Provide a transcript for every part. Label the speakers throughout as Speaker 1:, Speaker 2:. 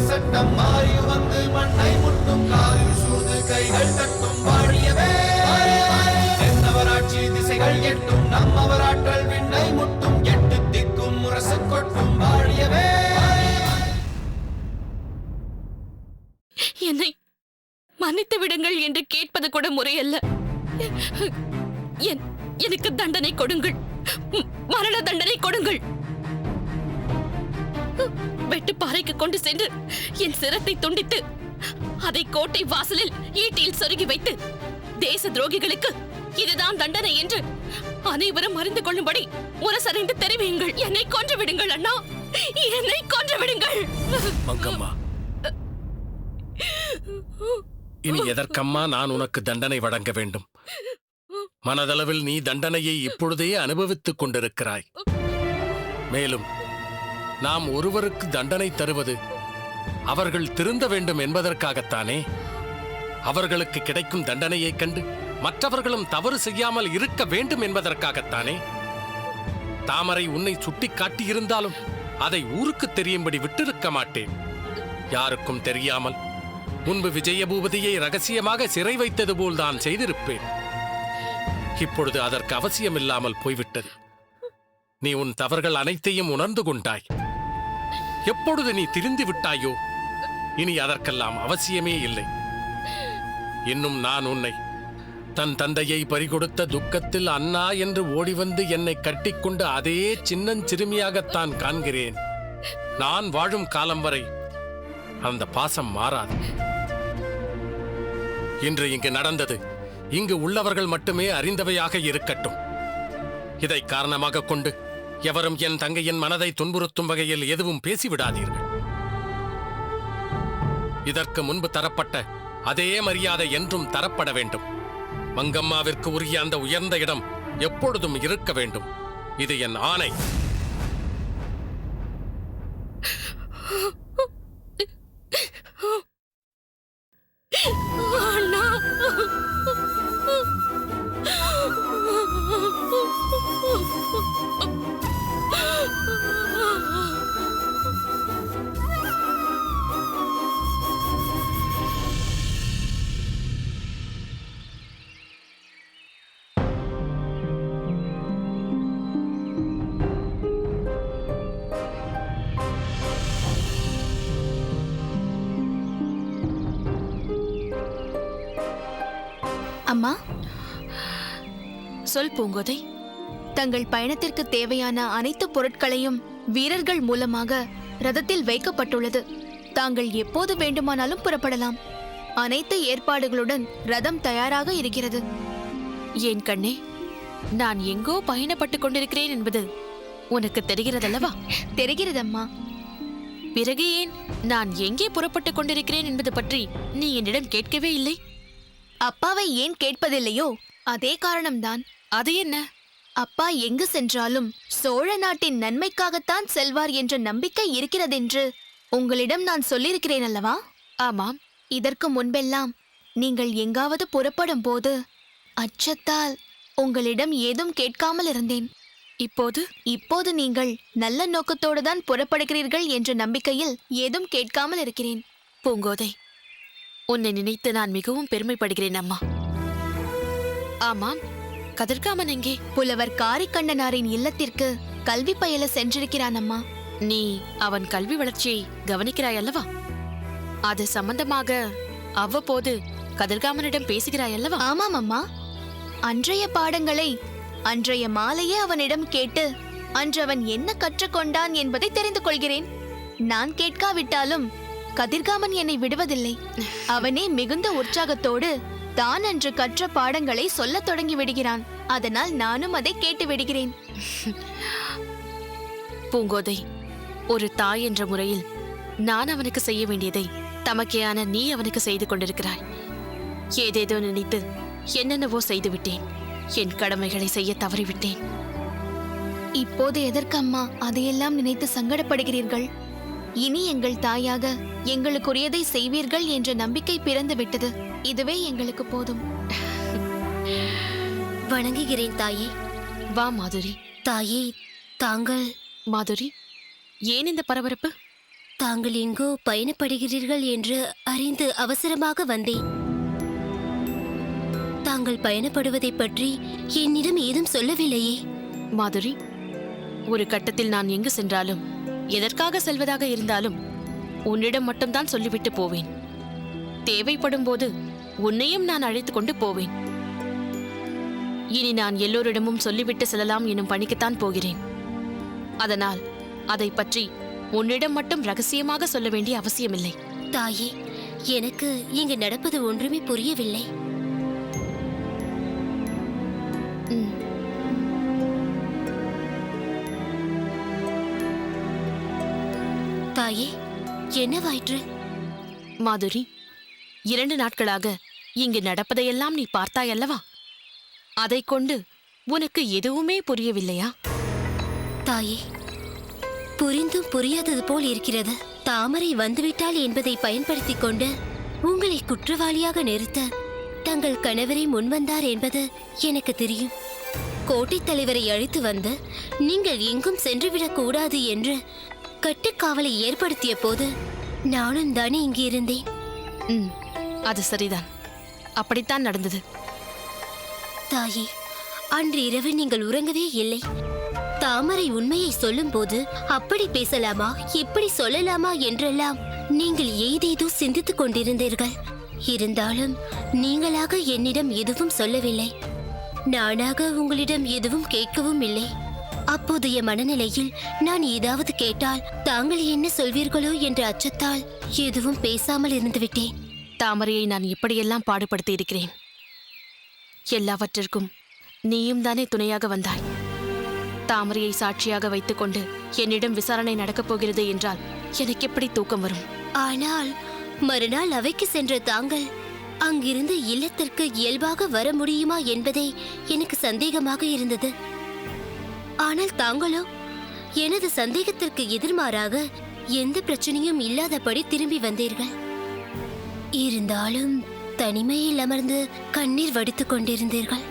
Speaker 1: சட்டம் மாறி வந்து மண்ணை முட்டும் காலில் சூழ்ந்து கைகள் தட்டும் வாழியவே தென்னவராட்சி திசைகள் எட்டும் நம்மவராற்றல் விண்ணை முட்டும் எட்டு திக்கும் முரசு கொட்டும் வாழியவே.
Speaker 2: என்னை மன்னித்து விடுங்கள் என்று கேட்பது கூட முறையல்ல. எனக்கு தண்டனை கொடுங்கள், மரண தண்டனை கொடுங்கள். வெட்டுப்பாறைக்கு கொண்டு சென்று என் சிரத்தை துண்டித்து அதை கோட்டை வாசலில் ஈட்டியில் சொருகி வைத்து தேச துரோகிகளுக்கு இதுதான் தண்டனை என்று அனைவரும் அறிந்து கொள்ளும்படி முரசறைந்து தெரிவியுங்கள். என்னை கொன்று விடுங்கள் அண்ணா, என்னை கொன்று விடுங்கள்.
Speaker 3: மங்கம்மா, இனி எதற்கம்மா நான் உனக்கு தண்டனை வழங்க வேண்டும்? மனதளவில் நீ தண்டனையை இப்பொழுதே அனுபவித்துக் கொண்டிருக்கிறாய். மேலும் நாம் ஒருவருக்கு தண்டனை தருவது அவர்கள் திருந்த வேண்டும் என்பதற்காகத்தானே. அவர்களுக்கு கிடைக்கும் தண்டனையைக் கண்டு மற்றவர்களும் தவறு செய்யாமல் இருக்க வேண்டும் என்பதற்காகத்தானே. தாமரை உன்னை சுட்டி காட்டியிருந்தாலும் அதை ஊருக்கு தெரியும்படி விட்டிருக்க மாட்டேன். யாருக்கும் தெரியாமல் முன்பு விஜயபூபதியை ரகசியமாக சிறை வைத்தது போல் தான் செய்திருப்பேன். இப்பொழுது அதற்கு அவசியமில்லாமல் போய்விட்டது. நீ உன் தவறுகள் அனைத்தையும் உணர்ந்து கொண்டாய். எப்பொழுது நீ திரிந்து விட்டாயோ இனி அதற்கெல்லாம் அவசியமே இல்லை. இன்னும் நான் உன்னை தன் தந்தையை பறிகொடுத்த துக்கத்தில் அண்ணா என்று ஓடிவந்து என்னை கட்டிக்கொண்டு அதே சின்னஞ்சிறுமியாகத்தான் காண்கிறேன். நான் வாழும் காலம் வரை அந்த பாசம் மாறாது. இன்று இங்கு நடந்தது இங்கு உள்ளவர்கள் மட்டுமே அறிந்தவையாக இருக்கட்டும். இதை காரணமாக கொண்டு எவரும் என் தங்கையின் மனதை துன்புறுத்தும் வகையில் எதுவும் பேசிவிடாதீர்கள். இதற்கு முன்பு தரப்பட்ட அதே மரியாதை என்றும் தரப்பட வேண்டும். மங்கம்மாவிற்கு உரிய அந்த உயர்ந்த இடம் எப்பொழுதும் இருக்க வேண்டும். இது என் ஆணை.
Speaker 4: அம்மா,
Speaker 2: சொல் பூங்கோதை.
Speaker 4: தங்கள் பயணத்திற்கு தேவையான அனைத்து பொருட்களையும் வீரர்கள் மூலமாக ரதத்தில் வைக்கப்பட்டுள்ளது. தாங்கள் எப்போது வேண்டுமானாலும் புறப்படலாம். அனைத்து ஏற்பாடுகளுடன் ரதம் தயாராக இருக்கிறது.
Speaker 2: ஏன் கண்ணே, நான் எங்கோ பயணப்பட்டுக் கொண்டிருக்கிறேன் என்பது உனக்கு தெரிகிறதல்லவா?
Speaker 4: தெரிகிறதம்மா.
Speaker 2: பிறகு ஏன் நான் எங்கே புறப்பட்டுக் கொண்டிருக்கிறேன் என்பது பற்றி நீ என்னிடம் கேட்கவே இல்லை?
Speaker 4: அப்பாவை ஏன் கேட்பதில்லையோ அதே காரணம்தான்.
Speaker 2: அது என்ன?
Speaker 4: அப்பா எங்கு சென்றாலும் சோழ நாட்டின் நன்மைக்காகத்தான் செல்வார் என்ற நம்பிக்கை இருக்கிறதென்று உங்களிடம் நான் சொல்லியிருக்கிறேன் அல்லவா?
Speaker 2: ஆமாம்.
Speaker 4: இதற்கு முன்பெல்லாம் நீங்கள் எங்காவது புறப்படும் போது அச்சத்தால் உங்களிடம் ஏதும் கேட்காமல் இருந்தேன். இப்போது நீங்கள் நல்ல நோக்கத்தோடு தான் புறப்படுகிறீர்கள் என்ற நம்பிக்கையில் ஏதும் கேட்காமல் இருக்கிறேன்.
Speaker 2: பூங்கோதை, உன்னை நினைத்து நான் மிகவும் பெருமைப்படுகிறேன் அம்மா. ஆமாம், கதிர்காமன் எங்கே?
Speaker 4: புலவர் காரிக்கண்ணனாரின் இல்லத்திற்கு கல்வி பயில சென்றிருக்கிறான் அம்மா.
Speaker 2: நீ அவன் கல்வி வளர்ச்சியை கவனிக்கிறாய் அல்லவா? அது சம்பந்தமாக அவ்வப்போது கதிர்காமனிடம் பேசுகிறாய் அல்லவா?
Speaker 4: ஆமாம் அம்மா. அன்றைய பாடங்களை அன்றைய மாலையே அவனிடம் கேட்டு அன்று அவன் என்ன கற்றுக்கொண்டான் என்பதை தெரிந்து கொள்கிறேன். நான் கேட்காவிட்டாலும் கதிர்காமன் என்னை விடுவதில்லை. அவனே மிகுந்த உற்சாகத்தோடு தான் அன்று கற்ற பாடங்களை சொல்லத் தொடங்கி விடுகிறான். அதனால் நானும் அதை கேட்டு விடுகிறேன்.
Speaker 2: பூங்கோதை, ஒரு தாய் என்ற முறையில் நான் அவனுக்கு செய்ய வேண்டியதை தமக்கையான நீ அவனுக்கு செய்து கொண்டிருக்கிறாய். ஏதேதோ நினைத்து என்னென்னவோ செய்துவிட்டேன். என் கடமைகளை செய்ய தவறிவிட்டேன்.
Speaker 4: இப்போது எதற்கு அம்மா அதையெல்லாம் நினைத்து சங்கடப்படுகிறீர்கள்? இனி எங்கள் தாயாக எங்களுக்குரியதை செய்வீர்கள் என்ற நம்பிக்கை பிறந்து விட்டது. இதுவே எங்களுக்கு போதும்.
Speaker 5: வணங்குகிறேன் தாயே.
Speaker 2: வா மாதுரி.
Speaker 5: தாயே, தாங்கள்...
Speaker 2: மாதுரி, ஏன் இந்த பரபரப்பு?
Speaker 5: தாங்கள் எங்கோ பயணப்படுகிறீர்கள் என்று அறிந்து அவசரமாக வந்தேன். தாங்கள் பயணப்படுவதை பற்றி என்னிடம் ஏதும் சொல்லவில்லையே.
Speaker 2: மாதுரி, ஒரு கட்டத்தில் நான் எங்கு சென்றாலும் எதற்காக செல்வதாக இருந்தாலும் உன்னிடம் மட்டும்தான் சொல்லிவிட்டு போவேன். தேவைப்படும் போது உன்னையும் நான் அழைத்துக் கொண்டு போவேன். இனி நான் எல்லோரிடமும் சொல்லிவிட்டு செல்லலாம் எனும் பணிக்குத்தான் போகிறேன். அதனால் அதை பற்றி உன்னிடம் மட்டும் ரகசியமாக சொல்ல வேண்டிய அவசியமில்லை.
Speaker 5: தாயே, எனக்கு இங்கு நடப்பது ஒன்றுமே புரியவில்லை. தாயே, என்னவாயிற்று?
Speaker 2: மாதுரி, 2 நாட்களாக இங்கு நடப்பதையெல்லாம் நீ பார்த்தாய் அல்லவா? அதைக் கொண்டு உனக்கு எதுவுமே புரியவில்லையா?
Speaker 5: தாயே, புரிந்தும் புரியாதது போல் இருக்கிறது. தாமரை வந்துவிட்டாள் என்பதை பயன்படுத்திக் கொண்டு உங்களை குற்றவாளியாக நிறுத்த தங்கள் கணவரை முன்வந்தார் என்பது எனக்கு தெரியும். கோட்டைத் தலைவரை அழைத்து வந்து நீங்கள் எங்கும் சென்றுவிடக் கூடாது என்று கட்டுக்காவலை ஏற்படுத்திய போது நானும் தானே இங்கு இருந்தேன்.
Speaker 2: அது சரிதான். அப்படித்தான் நடந்தது.
Speaker 5: தாயே, அன்று இரவு நீங்கள் உறங்கவே இல்லை. தாமரை உண்மையை சொல்லும்போது அப்படி பேசலாமா, இப்படி சொல்லலாமா என்றெல்லாம் நீங்கள் ஏதேதோ சிந்தித்துக் கொண்டிருந்தீர்கள். இருந்தாலும் நீங்களாக என்னிடம் எதுவும் சொல்லவில்லை. நானாக உங்களிடம் எதுவும் கேட்கவும் இல்லை. அப்போதைய மனநிலையில் நான் ஏதாவது கேட்டால் தாங்கள் என்ன சொல்வீர்களோ என்ற அச்சத்தால் எதுவும் பேசாமல் இருந்துவிட்டேன்.
Speaker 2: தாமரையை நான் இப்படியெல்லாம் பாடுபடுத்தி இருக்கிறேன். எல்லாவற்றிற்கும் நீயும் தானே துணையாக வந்தாய். தாமரையை சாட்சியாக வைத்துக்கொண்டு என்னிடம் விசாரணை நடக்கப் போகிறது என்றால் எனக்கு எப்படி தூக்கம் வரும்?
Speaker 5: ஆனால் மறுநாள் அவைக்கு சென்ற தாங்கள் அங்கிருந்து இல்லத்திற்கு இயல்பாக வர முடியுமா என்பதே எனக்கு சந்தேகமாக இருந்தது. ஆனால் தாங்களோ எனது சந்தேகத்திற்கு எதிர்மாறாக எந்த பிரச்சனையும் இல்லாதபடி திரும்பி வந்தீர்கள். இருந்தாலும் தனிமையில் அமர்ந்து கண்ணீர் வடித்துக் கொண்டிருந்தீர்கள்.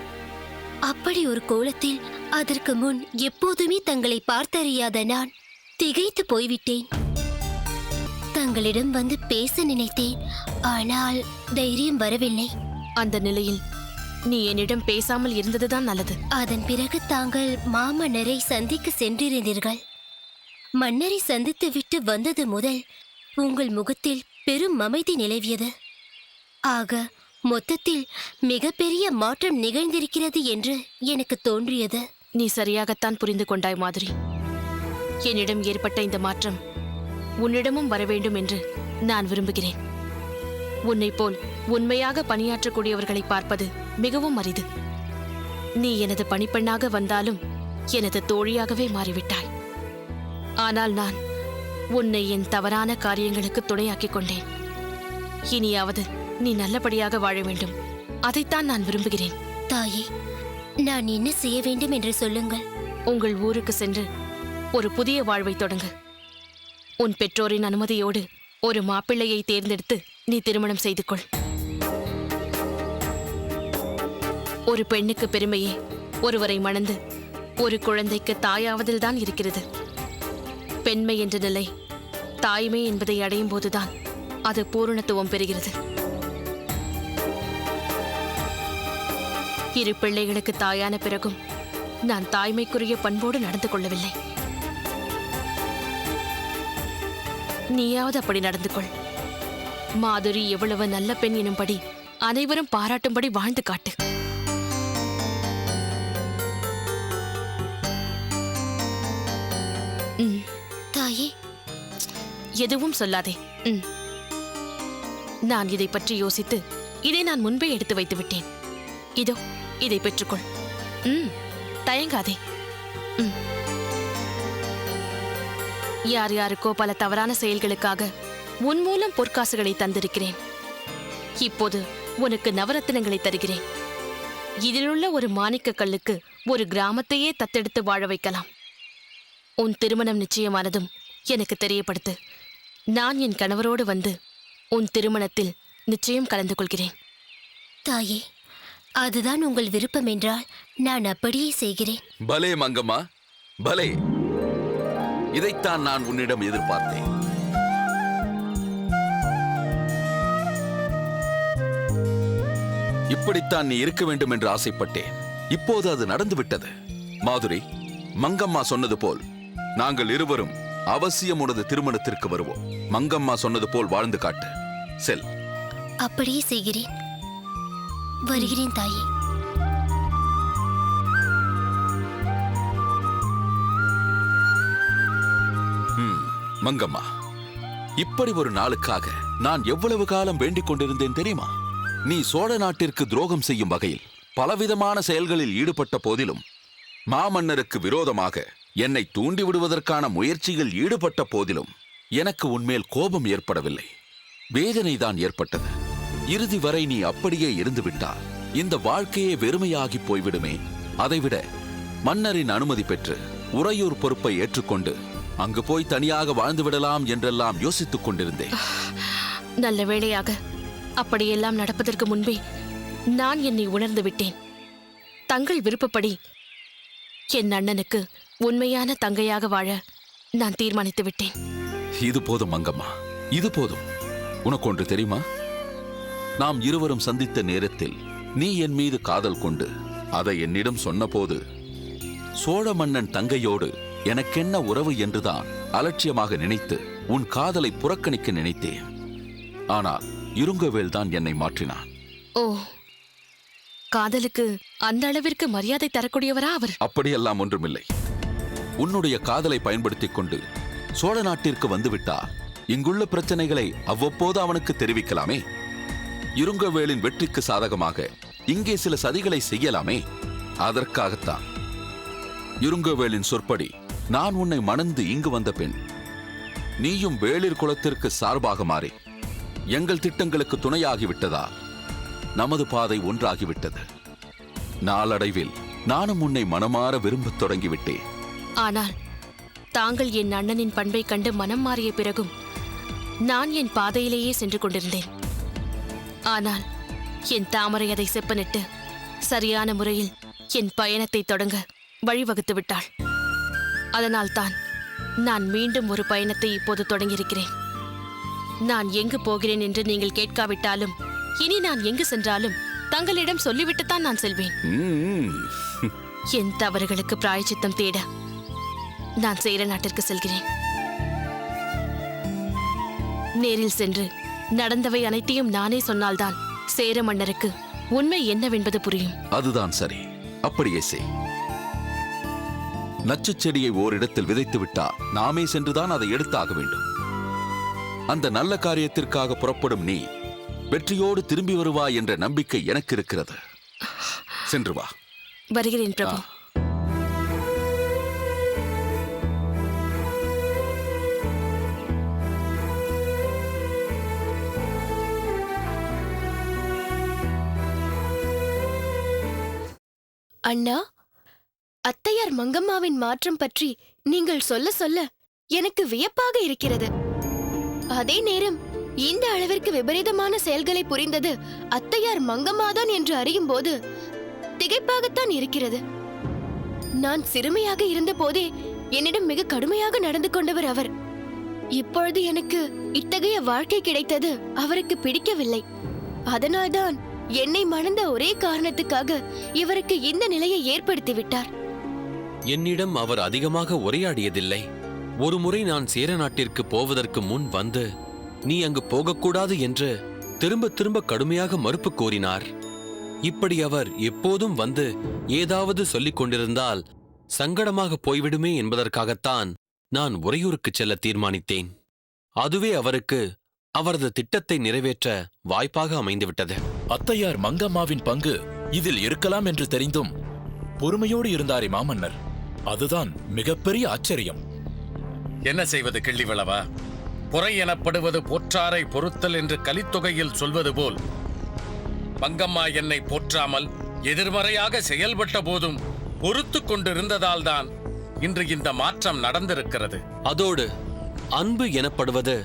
Speaker 5: அப்படி ஒரு கோலத்தில் அதற்கு முன் எப்போதுமே தங்களை பார்த்தறியாத நான் திகைத்து போய்விட்டேன். தங்களிடம் வந்து பேச நினைத்தேன். ஆனால் தைரியம் வரவில்லை.
Speaker 2: அந்த நிலையில் நீ என்னிடம் பேசாமல் இருந்ததுதான் நல்லது.
Speaker 5: அதன் பிறகு தாங்கள் மாமன்னரை சந்திக்க சென்றிருந்தீர்கள். மன்னரை சந்தித்து விட்டு வந்தது முதல் உங்கள் முகத்தில் பெரும் அமைதி நிலவியது. ஆக மொத்தத்தில் மிகப்பெரிய மாற்றம் நிகழ்ந்திருக்கிறது என்று எனக்கு தோன்றியது.
Speaker 2: நீ சரியாகத்தான் புரிந்து கொண்டாய் மாதுரி. என்னிடம் ஏற்பட்ட இந்த மாற்றம் உன்னிடமும் வரவேண்டும் என்று நான் விரும்புகிறேன். உன்னை போல் உண்மையாக பணியாற்றக்கூடியவர்களை பார்ப்பது மிகவும் அரிது. நீ எனது பணிப்பெண்ணாக வந்தாலும் எனது தோழியாகவே மாறிவிட்டாய். ஆனால் நான் உன்னை என் தவறான காரியங்களுக்கு துணையாக்கிக் கொண்டேன். இனியாவது நீ நல்லபடியாக வாழ வேண்டும். அதைத்தான் நான் விரும்புகிறேன்.
Speaker 5: தாயே, நான் என்ன செய்ய வேண்டும் என்று சொல்லுங்கள்.
Speaker 2: உங்கள் ஊருக்கு சென்று ஒரு புதிய வாழ்வை தொடங்கு. உன் பெற்றோரின் அனுமதியோடு ஒரு மாப்பிள்ளையை தேர்ந்தெடுத்து நீ திருமணம் செய்து கொள். ஒரு பெண்ணுக்கு பெருமையே ஒருவரை மணந்து ஒரு குழந்தைக்கு தாயாவதில்தான் இருக்கிறது. பெண்மை என்ற நிலை தாய்மை என்பதை அடையும் போதுதான் அது பூரணத்துவம் பெறுகிறது. இரு பிள்ளைகளுக்கு தாயான பிறகும் நான் தாய்மைக்குரிய பண்போடு நடந்து கொள்ளவில்லை. நீயாவது அப்படி நடந்து கொள். மாதுரி எவ்வளவு நல்ல பெண் எனும்படி அனைவரும் பாராட்டும்படி வாழ்ந்து காட்டு.
Speaker 5: தாயே,
Speaker 2: எதுவும் சொல்லாதே. நான் இதை பற்றி யோசித்து இதை நான் முன்பே எடுத்து வைத்து விட்டேன். இதோ இதை பெற்றுக்கொள். தயங்காதே. யார் யாருக்கோ பல தவறான செயல்களுக்காக உன் மூலம் பொற்காசுகளை தந்திருக்கிறேன். இப்போது உனக்கு நவரத்தினங்களை தருகிறேன். இதிலுள்ள ஒரு மாணிக்க கல்லுக்கு ஒரு கிராமத்தையே தத்தெடுத்து வாழ வைக்கலாம். உன் திருமணம் நிச்சயமானதும் எனக்கு தெரியப்படுத்து. நான் என் கணவரோடு வந்து உன் திருமணத்தில் நிச்சயம் கலந்து கொள்கிறேன்.
Speaker 5: தாயே, அதுதான் உங்கள் விருப்பம் என்றால் நான் அப்படியே செய்கிறேன்.
Speaker 6: பலே மங்கம்மா, பலே. இதைத்தான் நான் உன்னிடம் எதிர்பார்த்தேன். இப்படித்தான் நீ இருக்க வேண்டும் என்று ஆசைப்பட்டேன். இப்போது அது நடந்துவிட்டது. மாதுரி, மங்கம்மா சொன்னது போல் நாங்கள் இருவரும் அவசியம் உனது திருமணத்திற்கு வருவோம். மங்கம்மா சொன்னது போல் வாழ்ந்து காட்டு. செல்.
Speaker 5: அப்படியே செய்கிறேன். வருகிறேன் தாயே.
Speaker 6: மங்கம்மா, இப்படி ஒரு நாளுக்காக நான் எவ்வளவு காலம் வேண்டிக் கொண்டிருந்தேன் தெரியுமா? நீ சோழ நாட்டிற்கு துரோகம் செய்யும் வகையில் பலவிதமான செயல்களில் ஈடுபட்ட போதிலும், மாமன்னருக்கு விரோதமாக என்னை தூண்டி விடுவதற்கான முயற்சியில் ஈடுபட்ட போதிலும் எனக்கு உன்மேல் கோபம் ஏற்படவில்லை, வேதனைதான் ஏற்பட்டது. இறுதி வரை நீ அப்படியே இருந்துவிட்டால் இந்த வாழ்க்கையே வெறுமையாகி போய்விடுமே. அதைவிட மன்னரின் அனுமதி பெற்று உறையூர் பொறுப்பை ஏற்றுக்கொண்டு அங்கு போய் தனியாக வாழ்ந்து விடலாம் என்றெல்லாம் யோசித்துக் கொண்டிருந்தேன்.
Speaker 2: நல்ல வேளையாக அப்படியெல்லாம் நடப்பதற்கு முன்பே நான் என்னை உணர்ந்து விட்டேன். தங்கள் விருப்பப்படி என் அண்ணனுக்கு உண்மையான தங்கையாக வாழ நான் தீர்மானித்து விட்டேன்.
Speaker 6: இது போதும் மங்கம்மா, இது போதும். உனக்கு ஒன்று தெரியுமா? நாம் இருவரும் சந்தித்த நேரத்தில் நீ என் மீது காதல் கொண்டு அதை என்னிடம் சொன்னபோது சோழ மன்னன் தங்கையோடு எனக்கென்ன உறவு என்றுதான் அலட்சியமாக நினைத்து உன் காதலை புறக்கணிக்க நினைத்தேன். ஆனால் இருங்கவேல் தான் என்னை மாற்றினான்.
Speaker 2: ஓ, காதலுக்கு அந்த அளவிற்கு மரியாதை தரக்கூடியவரா அவர்?
Speaker 6: அப்படியெல்லாம் ஒன்றுமில்லை. உன்னுடைய காதலை பயன்படுத்திக் கொண்டு சோழ நாட்டிற்கு வந்துவிட்டால் இங்குள்ள பிரச்சனைகளை அவ்வப்போது அவனுக்கு தெரிவிக்கலாமே. இருங்கவேலின் வெற்றிக்கு சாதகமாக இங்கே சில சதிகளை செய்யலாமே. அதற்காகத்தான் இருங்கவேலின் சொற்படி நான் உன்னை மணந்து இங்கு வந்த பெண். நீயும் வேளிர் குலத்திற்கு சார்பாக மாறி எங்கள் திட்டங்களுக்கு துணையாகிவிட்டதா நமது பாதை ஒன்றாகிவிட்டது. நாளடைவில் நானும் உன்னை மனமாற விரும்பத் தொடங்கிவிட்டேன்.
Speaker 2: ஆனால் தாங்கள் என் அண்ணனின் பண்பை கண்டு மனம் மாறிய பிறகும் நான் என் பாதையிலேயே சென்று கொண்டிருந்தேன். ஆனால் என் தாமரை அதை செப்பனிட்டு சரியான முறையில் என் பயணத்தை தொடங்க வழிவகுத்து விட்டாள். அதனால்தான் நான் மீண்டும் ஒரு பயணத்தை இப்போது தொடங்கியிருக்கிறேன். நான் எங்கு போகிறேன் என்று நீங்கள் கேட்காவிட்டாலும் இனி நான் எங்கு சென்றாலும் தங்களிடம் சொல்லிவிட்டுத்தான் நான் செல்வேன். என் தவறுகளுக்கு பிராயச்சித்தம் தேட நான் சேர நாட்டிற்கு செல்கிறேன். நேரில் சென்று நடந்தவை அனைத்தையும் நானே சொன்னால்தான் சேர மன்னருக்கு உண்மை என்னவென்பது புரியும்.
Speaker 6: அதுதான் சரி, அப்படியே செய். நச்சுச் செடியை ஓரிடத்தில் விதைத்து விட்டால் நாமே சென்றுதான் அதை எடுத்தாக வேண்டும். அந்த நல்ல காரியத்திற்காக புறப்படும் நீ வெற்றியோடு திரும்பி வருவாய் என்ற நம்பிக்கை எனக்கு இருக்கிறது. சென்று வா.
Speaker 2: வருகிறேன் பிரபு.
Speaker 7: அண்ணா, அத்தையார் மங்கம்மாவின் மாற்றம் பற்றி நீங்கள் சொல்ல சொல்ல எனக்கு வியப்பாக இருக்கிறது. அதே நேரம் இந்த அளவிற்கு விபரீதமான செயல்களை புரிந்தது அத்தையார் மங்கம்மாதான் என்று அறியும் போது திகைப்பாகத்தான் இருக்கிறது. நான் சிறுமியாக இருந்த போதே என்னிடம் மிக கடுமையாக நடந்து கொண்டவர் அவர். இப்பொழுது எனக்கு இத்தகைய வாழ்க்கை கிடைத்தது அவருக்கு பிடிக்கவில்லை. அதனால்தான் என்னை மணந்த ஒரே காரணத்துக்காக இவருக்கு இந்த நிலையை ஏற்படுத்தி விட்டார்.
Speaker 8: என்னிடம் அவர் அதிகமாக உரையாடியதில்லை. ஒருமுறை நான் சேர நாட்டிற்கு போவதற்கு முன் வந்து நீ அங்கு போகக்கூடாது என்று திரும்ப திரும்ப கடுமையாக மறுப்பு கோரினார். இப்படி அவர் எப்போதும் வந்து ஏதாவது சொல்லிக் கொண்டிருந்தால் சங்கடமாக போய்விடுமே என்பதற்காகத்தான் நான் உறையூருக்கு செல்ல தீர்மானித்தேன். அதுவே அவருக்கு அவரது திட்டத்தை நிறைவேற்ற வாய்ப்பாக அமைந்துவிட்டது.
Speaker 9: அத்தையார் மங்கம்மாவின் பங்கு இதில் இருக்கலாம் என்று தெரிந்தும் பொறுமையோடு இருந்தாரே மாமன்னர். அதுதான் மிகப்பெரிய ஆச்சரியம்.
Speaker 3: என்ன செய்வது கிள்ளிவளவா? பொறை எனப்படுவது போற்றாரை பொறுத்தல் என்று கலித்தொகையில் சொல்வது போல் மங்கம்மா என்னை போற்றாமல் எதிர்மறையாக செயல்பட்ட போதும் பொறுத்து கொண்டிருந்ததால்தான் இன்று இந்த மாற்றம் நடந்திருக்கிறது.
Speaker 8: அதோடு அன்பு எனப்படுவது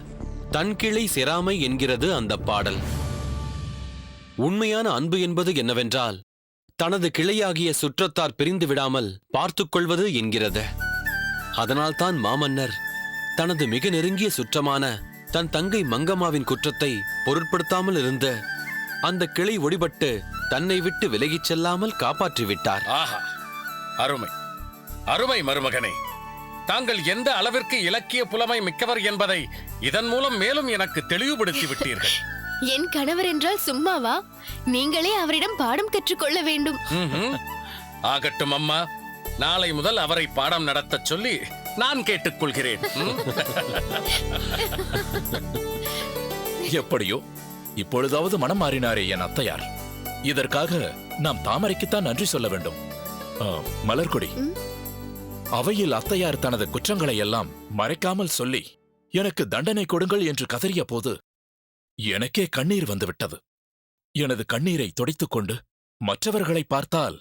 Speaker 8: தன் கிளை செராமை என்கிறது அந்த பாடல். உண்மையான அன்பு என்பது என்னவென்றால் தனது கிளையாகிய சுற்றத்தார் பிரிந்து விடாமல் பார்த்துக் கொள்வது என்கிறது. அதனால்தான் மாமன்னர் தனது மிக நெருங்கிய சுற்றமான தன் தங்கை மங்கம்மாவின் குற்றத்தை பொருட்படுத்தாமல் இருந்து அந்த கிளை ஒடிபட்டு தன்னை விட்டு விலகிச் செல்லாமல் காப்பாற்றிவிட்டார்.
Speaker 3: ஆஹா, அருமை அருமை மருமகனே. தாங்கள் எந்த அளவிற்கு இலக்கிய புலமை மிக்கவர் என்பதை இதன் மூலம் மேலும் எனக்கு தெளிவுபடுத்தி விட்டீர்கள்.
Speaker 7: என் கணவர் என்றால் சும்மாவா? நீங்களே அவரிடம் பாடம் கற்றுக்கொள்ள வேண்டும்.
Speaker 3: ஆகட்டும் அம்மா, நாளை முதல் அவரை பாடம் நடத்தச் சொல்லி நான் கேட்டுக்கொள்கிறேன்.
Speaker 9: எப்படியோ இப்பொழுதாவது மனம் மாறினாரே என் அத்தையார். இதற்காக நாம் தாமரைக்குத்தான் நன்றி சொல்ல வேண்டும். மலர்கொடி, அவையில் அத்தையார் தனது குற்றங்களை எல்லாம் மறைக்காமல் சொல்லி எனக்கு தண்டனை கொடுங்கள் என்று கதறிய போது எனக்கே கண்ணீர் வந்துவிட்டது. எனது கண்ணீரை துடைத்துக் கொண்டு மற்றவர்களை பார்த்தால்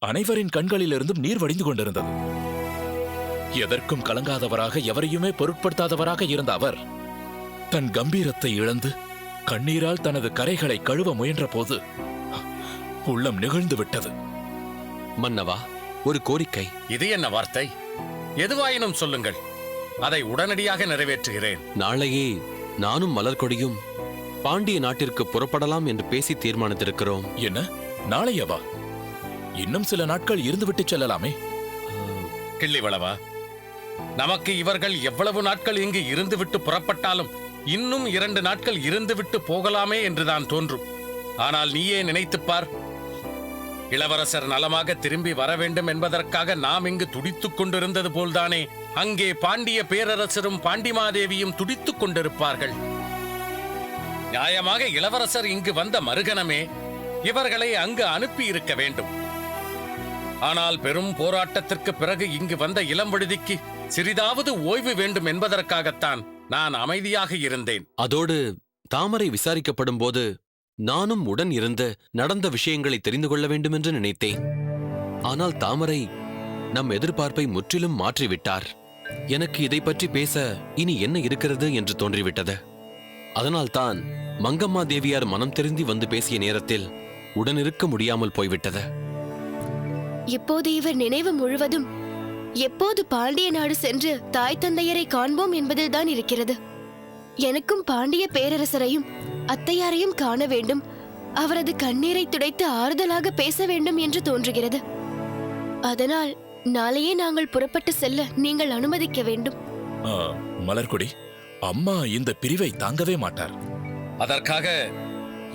Speaker 9: அனைவரின் கண்களிலிருந்தும் நீர் வடிந்து கொண்டிருந்தது. எதற்கும் கலங்காதவராக, எவரையுமே பொருட்படுத்தாதவராக இருந்த அவர் தன் கம்பீரத்தை இழந்து கண்ணீரால் தனது கரைகளை கழுவ முயன்ற போது உள்ளம் நிகழ்ந்து விட்டது.
Speaker 8: மன்னவா, ஒரு கோரிக்கை.
Speaker 3: இது என்ன வார்த்தை? எதுவாயினும் சொல்லுங்கள், அதை உடனடியாக நிறைவேற்றுகிறேன்.
Speaker 8: நாளையே நானும் மலர்கொடியும் பாண்டிய நாட்டிற்கு புறப்படலாம் என்று பேசி தீர்மானித்திருக்கிறோம்.
Speaker 9: என்ன, நாளையவா? இன்னும் சில நாட்கள் இருந்துவிட்டு செல்லலாமே.
Speaker 3: கிள்ளிவளவா, நமக்கு இவர்கள் எவ்வளவு நாட்கள் இங்கு இருந்துவிட்டு புறப்பட்டாலும் இன்னும் 2 நாட்கள் இருந்துவிட்டு போகலாமே என்றுதான் தோன்றும். ஆனால் நீயே நினைத்துப்பார், இளவரசர் நலமாக திரும்பி வர வேண்டும் என்பதற்காக நாம் இங்கு துடித்துக் கொண்டிருந்தது போல்தானே அங்கே பாண்டிய பேரரசரும் பாண்டிமாதேவியும் துடித்துக் கொண்டிருப்பார்கள். நியாயமாக இளவரசர் இங்கு வந்த மறுகணமே இவர்களை அங்கு அனுப்பி இருக்க வேண்டும். ஆனால் பெரும் போராட்டத்திற்கு பிறகு இங்கு வந்த இளம் விடுதிக்கு சிறிதாவது ஓய்வு வேண்டும் என்பதற்காகத்தான் நான் அமைதியாக இருந்தேன்.
Speaker 8: அதோடு தாமரை விசாரிக்கப்படும் போது நானும் உடன் இருந்து நடந்த விஷயங்களை தெரிந்து கொள்ள வேண்டும் என்று நினைத்தேன். ஆனால் தாமரை நம் எதிர்பார்ப்பை முற்றிலும் மாற்றிவிட்டார். எனக்கு இதை பற்றி பேச இனி என்ன இருக்கிறது என்று தோன்றிவிட்டது. அதனால்தான் மங்கம்மா தேவியார் மனம் திருந்தி வந்து பேசிய நேரத்தில் உடனிருக்க முடியாமல் போய்விட்டது.
Speaker 7: இப்போது இவர் நினைவு முழுவதும் எப்போது பாண்டிய நாடு சென்று தாய் தந்தையரை காண்போம் என்பதில்தான் இருக்கிறது. எனக்கும் பாண்டிய பேரரசரையும் அத்தையாரையும் காண வேண்டும், அவரது கண்ணீரை துடைத்து ஆறுதலாக பேச வேண்டும் என்று தோன்றுகிறது. அதனால் நாளையே நாங்கள் புறப்பட்டு செல்ல நீங்கள் அனுமதிக்க வேண்டும்.
Speaker 9: மலர்கொடி, அம்மா இந்த பிரிவை தாங்கவே மாட்டார்.
Speaker 3: அதற்காக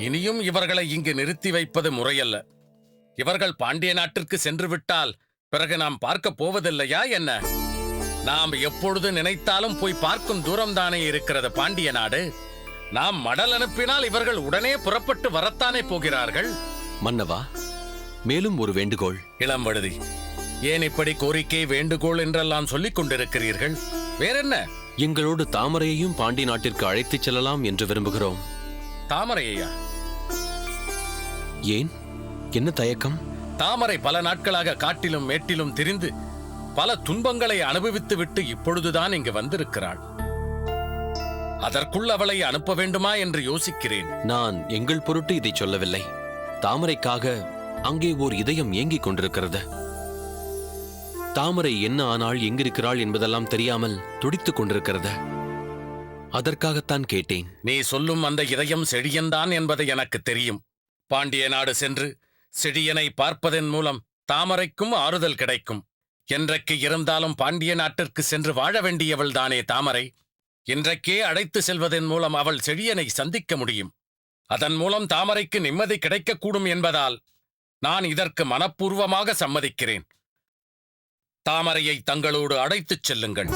Speaker 3: இனியும் இவர்களை இங்கு நிறுத்தி வைப்பது முறையல்ல. இவர்கள் பாண்டிய நாட்டிற்கு சென்று விட்டால் பிறகு நாம் பார்க்க போவதில்லையா என்ன? நாம் எப்பொழுது நினைத்தாலும் போய் பார்க்கும் தூரம்தானே இருக்கிறது பாண்டிய நாடு. நாம் மடல் அனுப்பினால் இவர்கள் உடனே புறப்பட்டு வரத்தானே போகிறார்கள்.
Speaker 8: மன்னவா, மேலும் ஒரு வேண்டுகோள்.
Speaker 3: இளம்வழுதி, ஏன் இப்படி கோரிக்கை வேண்டுகோள் என்றெல்லாம் சொல்லிக் கொண்டிருக்கிறீர்கள்? வேறென்ன?
Speaker 8: எங்களோடு தாமரையையும் பாண்டி நாட்டிற்கு அழைத்துச் செல்லலாம் என்று விரும்புகிறோம்.
Speaker 3: தாமரையா?
Speaker 8: ஏன், என்ன தயக்கம்?
Speaker 3: தாமரை பல நாட்களாக காட்டிலும் மேட்டிலும் திரிந்து பல துன்பங்களை அனுபவித்து விட்டு இப்பொழுதுதான் இங்கு வந்திருக்கிறாள். அதற்குள் அவளை அனுப்ப வேண்டுமா என்று யோசிக்கிறேன்.
Speaker 8: நான் எங்கள் பொருட்டு இதை சொல்லவில்லை. தாமரைக்காக அங்கே ஓர் இதயம் ஏங்கிக் கொண்டிருக்கிறது. தாமரை என்ன ஆனாள், எங்கிருக்கிறாள் என்பதெல்லாம் தெரியாமல் துடித்துக் கொண்டிருக்கிறது. அதற்காகத்தான் கேட்டேன்.
Speaker 3: நீ சொல்லும் அந்த இதயம் செழியன்தான் என்பது எனக்கு தெரியும். பாண்டிய நாடு சென்று செழியனை பார்ப்பதன் மூலம் தாமரைக்கும் ஆறுதல் கிடைக்கும். என்றைக்கு இருந்தாலும் பாண்டிய நாட்டிற்கு சென்று வாழ வேண்டியவள் தானே தாமரை. இன்றைக்கே அழைத்து செல்வதன் மூலம் அவள் செழியனை சந்திக்க முடியும். அதன் மூலம் தாமரைக்கு நிம்மதி கிடைக்கக்கூடும் என்பதால் நான் இதற்கு மனப்பூர்வமாக சம்மதிக்கிறேன். தாமரையை தங்களோடு அழைத்துச் செல்லுங்கள்.